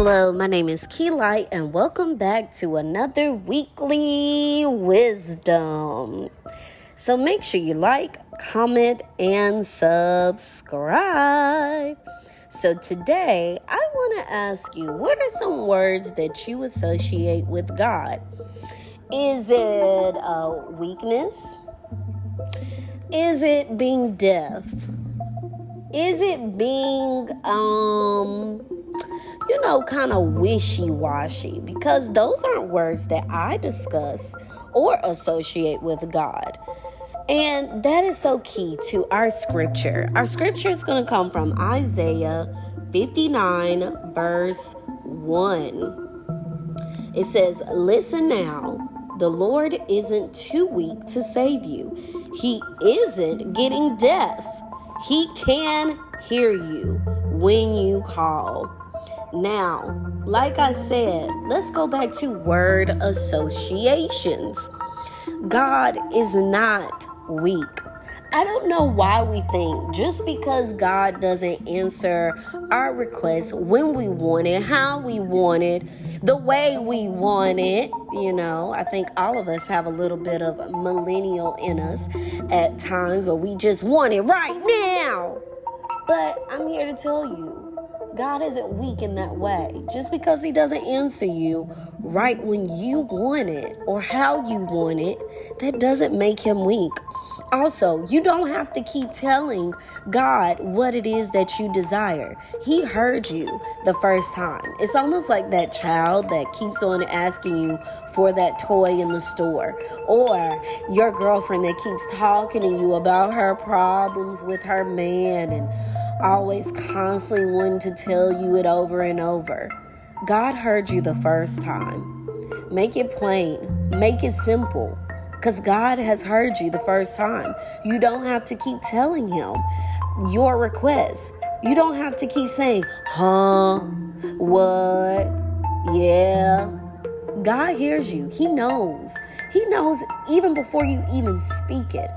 Hello, my name is KEYLIGHTE and welcome back to another weekly wisdom. So make sure you like, comment, and subscribe. So today I want to ask you, what are some words that you associate with God? Is it weakness? Is it being deaf? Is it being kind of wishy-washy? Because those aren't words that I discuss or associate with God. And that is so key to our scripture. Our scripture is going to come from Isaiah 59 verse 1. It says, "Listen now, the Lord isn't too weak to save you. He isn't getting deaf. He can hear you when you call." Now, like I said, let's go back to word associations. God is not weak. I don't know why we think just because God doesn't answer our requests when we want it, how we want it, the way we want it. I think all of us have a little bit of millennial in us at times where we just want it right now. But I'm here to tell you, God isn't weak in that way. Just because he doesn't answer you right when you want it or how you want it, that doesn't make him weak. Also, you don't have to keep telling God what it is that you desire. He heard you the first time. It's almost like that child that keeps on asking you for that toy in the store, or your girlfriend that keeps talking to you about her problems with her man and always constantly wanting to tell you it over and over. God heard you the first time. Make it plain. Make it simple. Because God has heard you the first time. You don't have to keep telling him your requests. You don't have to keep saying, what, yeah. God hears you. He knows. He knows even before you even speak it.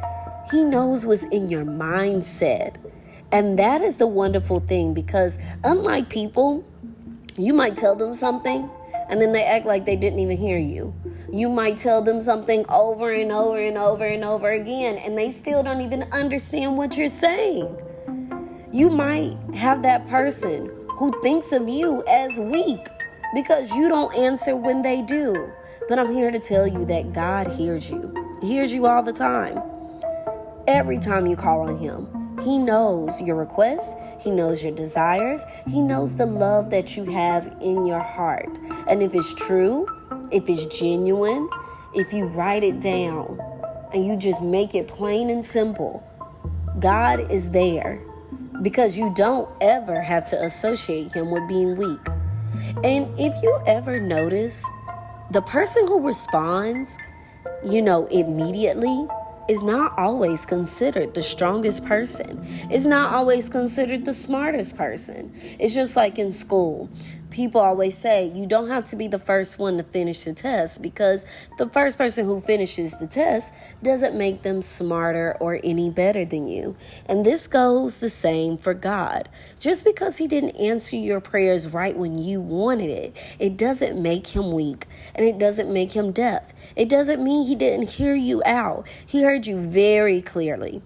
He knows what's in your mindset. And that is the wonderful thing, because unlike people, you might tell them something and then they act like they didn't even hear you. You might tell them something over and over and over and over again, and they still don't even understand what you're saying. You might have that person who thinks of you as weak because you don't answer when they do. But I'm here to tell you that God hears you. He hears you all the time. Every time you call on him. He knows your requests. He knows your desires. He knows the love that you have in your heart. And if it's true, if it's genuine, if you write it down and you just make it plain and simple, God is there, because you don't ever have to associate him with being weak. And if you ever notice, the person who responds, immediately, is not always considered the strongest person. It's not always considered the smartest person. It's just like in school. People always say you don't have to be the first one to finish the test, because the first person who finishes the test doesn't make them smarter or any better than you. And this goes the same for God. Just because he didn't answer your prayers right when you wanted it, it doesn't make him weak, and it doesn't make him deaf. It doesn't mean he didn't hear you out. He heard you very clearly.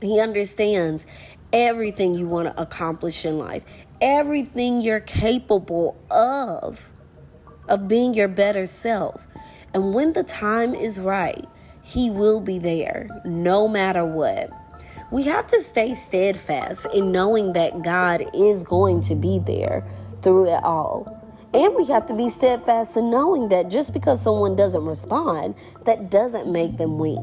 He understands everything you want to accomplish in life, everything you're capable of being your better self. And when the time is right, he will be there no matter what. We have to stay steadfast in knowing that God is going to be there through it all. And we have to be steadfast in knowing that just because someone doesn't respond, that doesn't make them weak.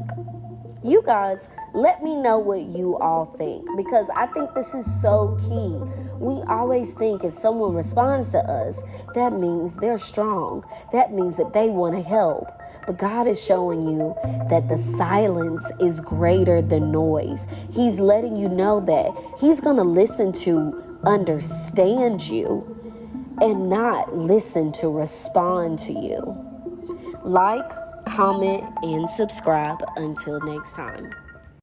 You guys, let me know what you all think, because I think this is so key. We always think if someone responds to us, that means they're strong. That means that they want to help. But God is showing you that the silence is greater than noise. He's letting you know that he's going to listen to understand you and not listen to respond to you. Like, comment, and subscribe. Until next time.